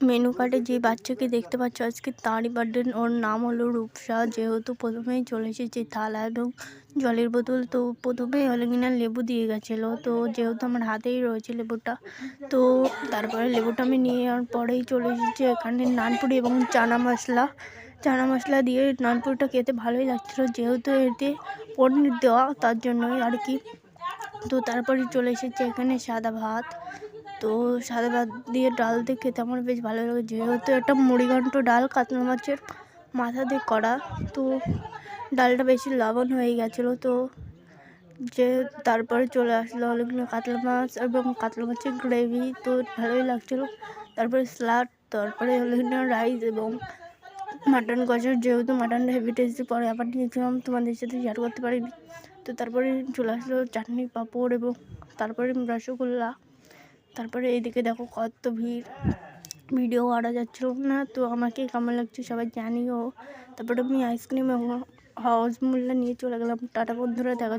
Menu কার্ডে যে বাচ্চাকে দেখতে পাচ্ছ আজকে তারই বার্থডে। ওর নাম হলো রূপসা। যেহেতু প্রথমেই চলে এসেছে থালা এবং জলের বোতল, তো প্রথমেই হলে কিনা লেবু দিয়ে গেছিলো। তো যেহেতু আমার হাতেই রয়েছে লেবুটা, তো তারপরে লেবুটা আমি নিয়ে যাওয়ার পরেই চলে এসেছি এখানে নানপুরি এবং চানা মশলা দিয়ে নানপুরিটা খেতে ভালোই লাগছিলো, যেহেতু এতে পনির দেওয়া তার জন্যই আর কি। তো তারপরে চলে এসেছে এখানে সাদা ভাত। তো সাদা ভাত দিয়ে ডাল দিয়ে খেতে আমার বেশ ভালো লাগে, যেহেতু এটা মুড়িঘণ্ট ডাল কাতলা মাছের মাথা দিয়ে করা। তো ডালটা বেশি লবণ হয়ে গেছিলো। তো যে তারপরে চলে আসলো অনেকগুলো কাতলা মাছ এবং কাতলা মাছের গ্রেভি, তো ভালোই লাগছিলো। তারপরে স্যালাড, তারপরে অনেকগুলো রাইস এবং মাটন কষা। যেহেতু মাটনটা হেভি টেস্টি, পরে আবার নিয়েছিলাম, তোমাদের সাথে শেয়ার করতে পারিনি। তো তারপরে চলে আসলো চাটনি, পাঁপড় এবং তারপরে রসগোল্লা। তারপরে এইদিকে দেখো কত ভিড়, ভিডিও করা যাচ্ছিল না। তো আমাকে কেমন লাগছে সবাই জানিও। তারপরে আমি আইসক্রিম এবং হাউস মোল্লা নিয়ে চলে গেলাম। টাটা বন্ধুরা, দেখা